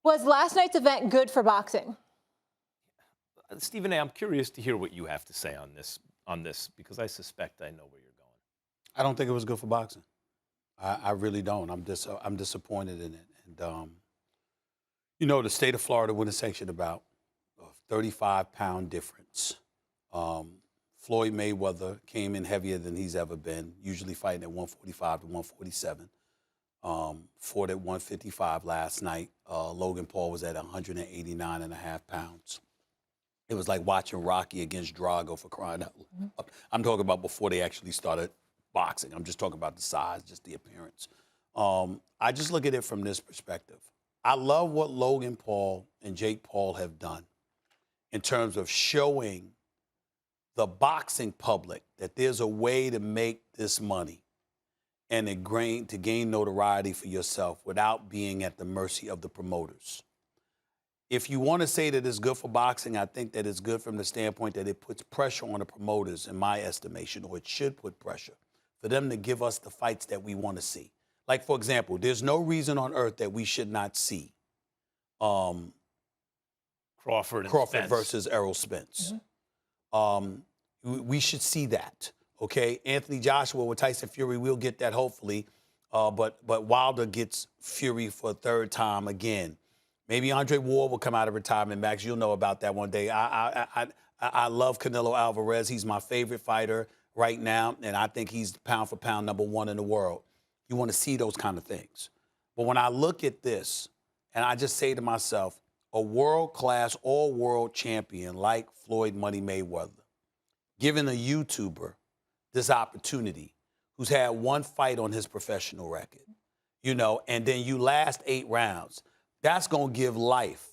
Was last night's event good for boxing? Stephen A., I'm curious to hear what you have to say on this because I suspect I know where you're going. I don't think it was good for boxing. I really don't. I'm disappointed in it. And you know, the state of Florida wouldn't sanction about a 35-pound difference. Floyd Mayweather came in heavier than he's ever been, usually fighting at 145 to 147. Fought at 155 last night. Logan Paul was at 189.5 pounds. It was like watching Rocky against Drago, for crying out loud. I'm talking about before they actually started boxing. I'm just talking about the size, just the appearance. I just look at it from this perspective. I love what Logan Paul and Jake Paul have done in terms of showing the boxing public that there's a way to make this money and to gain notoriety for yourself without being at the mercy of the promoters. If you want to say that it's good for boxing, I think that it's good from the standpoint that it puts pressure on the promoters, in my estimation, or it should put pressure for them to give us the fights that we want to see. Like, for example, there's no reason on earth that we should not see Crawford versus Errol Spence. We should see that, okay? Anthony Joshua with Tyson Fury, we'll get that hopefully. But Wilder gets Fury for a third time again. Maybe Andre Ward will come out of retirement, Max. You'll know about that one day. I love Canelo Alvarez. He's my favorite fighter right now, and I think he's pound for pound #1 in the world. You want to see those kind of things. But when I look at this, and I just say to myself, a world-class, all-world champion like Floyd Money Mayweather, giving a YouTuber this opportunity who's had one fight on his professional record, you know, and then you last 8 rounds, that's going to give life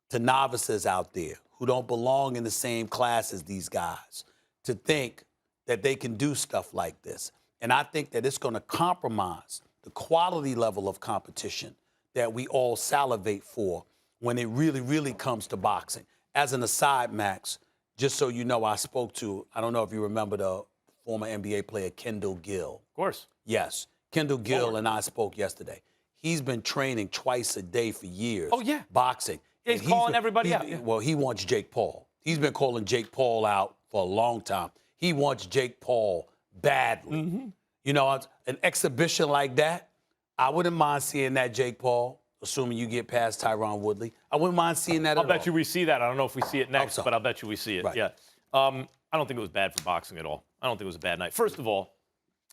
to novices out there who don't belong in the same class as these guys to think that they can do stuff like this. And I think that it's going to compromise the quality level of competition that we all salivate for when it really, really comes to boxing. As an aside, Max, just so you know, I don't know if you remember the former NBA player Kendall Gill. Of course. Yes. Kendall Gill and I spoke yesterday. He's been training twice a day for years. Oh, yeah. Boxing. Yeah, he's calling everybody out. Yeah. Well, he wants Jake Paul. He's been calling Jake Paul out for a long time. He wants Jake Paul badly. You know, an exhibition like that, I wouldn't mind seeing that, Jake Paul, assuming you get past Tyron Woodley. I wouldn't mind seeing that at all. I'll bet you we see that. I don't know if we see it next, but I'll bet you we see it. Right. Yeah. I don't think it was bad for boxing at all. I don't think it was a bad night. First of all,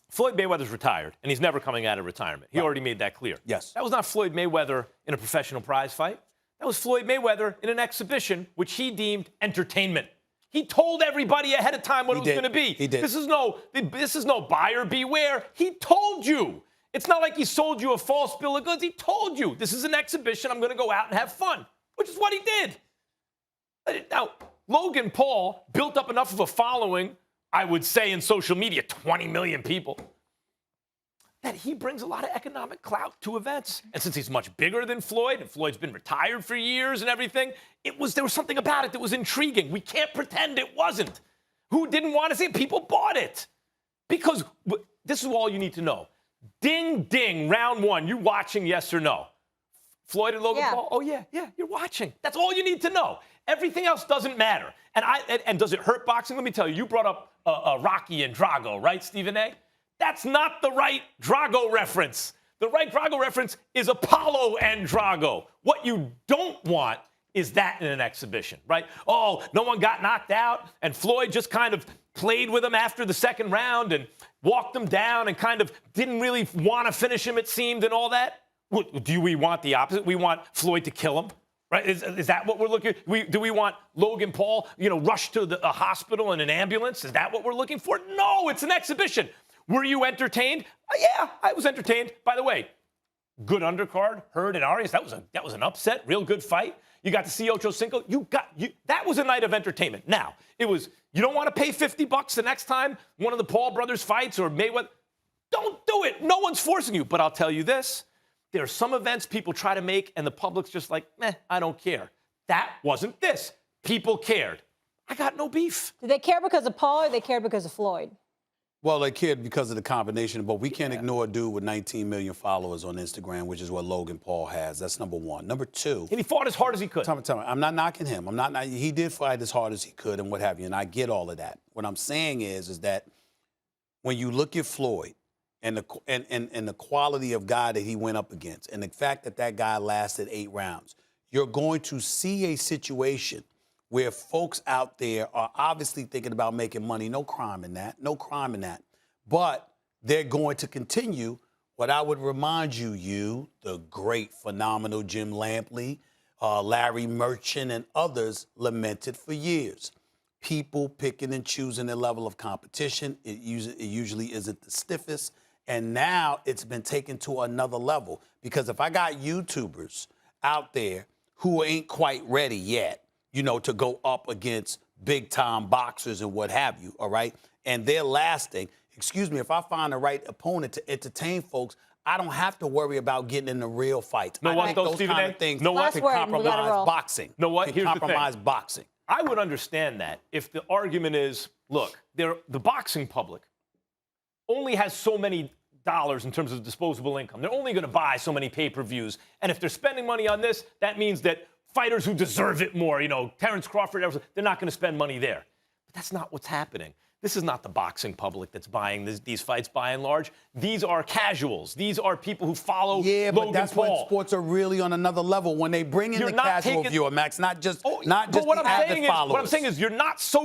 Floyd Mayweather's retired, and he's never coming out of retirement. He already made that clear. Yes. That was not Floyd Mayweather in a professional prize fight. That was Floyd Mayweather in an exhibition, which he deemed entertainment. He told everybody ahead of time what it was going to be. He did. This is no buyer beware. He told you. It's not like he sold you a false bill of goods. He told you, this is an exhibition. I'm going to go out and have fun, which is what he did. Now, Logan Paul built up enough of a following, I would say, in social media, 20 million people, that he brings a lot of economic clout to events. And since he's much bigger than Floyd, and Floyd's been retired for years and everything, there was something about it that was intriguing. We can't pretend it wasn't. Who didn't want to see it? People bought it. Because this is all you need to know. Ding, ding, round 1. You watching, yes or no? Floyd and Logan Paul? Oh, yeah, you're watching. That's all you need to know. Everything else doesn't matter. And does it hurt boxing? Let me tell you, you brought up Rocky and Drago, right, Stephen A.? That's not the right Drago reference. The right Drago reference is Apollo and Drago. What you don't want is that in an exhibition, right? Oh, no one got knocked out, and Floyd just kind of played with him after the second round and walked him down and kind of didn't really want to finish him, it seemed, and all that. Do we want the opposite? We want Floyd to kill him, right? Is that what we're looking at? Do we want Logan Paul, rushed to a hospital in an ambulance? Is that what we're looking for? No, it's an exhibition. Were you entertained? Yeah, I was entertained. By the way, good undercard, Hurd and Arias. That was an upset, real good fight. You got to see Ocho Cinco. That was a night of entertainment. Now, it was, you don't want to pay $50 the next time one of the Paul brothers fights or Mayweather. Don't do it. No one's forcing you. But I'll tell you this. There are some events people try to make and the public's just like, meh, I don't care. That wasn't this. People cared. I got no beef. Did they care because of Paul or they cared because of Floyd? Well, they cared because of the combination, but we can't ignore a dude with 19 million followers on Instagram, which is what Logan Paul has. That's number one. Number two. And he fought as hard as he could. Tell me, I'm not knocking him. He did fight as hard as he could and what have you, and I get all of that. What I'm saying is that when you look at Floyd and the quality of guy that he went up against, and the fact that that guy lasted 8 rounds, you're going to see a situation where folks out there are obviously thinking about making money. No crime in that. No crime in that. But they're going to continue. What I would remind you, the great, phenomenal Jim Lampley, Larry Merchant, and others lamented for years. People picking and choosing their level of competition. It usually isn't the stiffest. And now it's been taken to another level. Because if I got YouTubers out there who ain't quite ready yet, to go up against big-time boxers and what have you, all right? And they're lasting. Excuse me, if I find the right opponent to entertain folks, I don't have to worry about getting in the real fight. Know what, though, those Stephen kind A? of things Know what? can Last word, we gotta compromise roll. boxing. Know what? Can Here's the thing. compromise boxing. I would understand that if the argument is, look, the boxing public only has so many dollars in terms of disposable income. They're only going to buy so many pay-per-views. And if they're spending money on this, that means that fighters who deserve it more, Terrence Crawford, they're not going to spend money there. But that's not what's happening. This is not the boxing public that's buying these fights by and large. These are casuals. These are people who follow Yeah, Logan but that's Paul. when sports are really on another level. When they bring in You're the not casual taking- viewer, Max, not just But the avid followers. what I'm saying is you're not so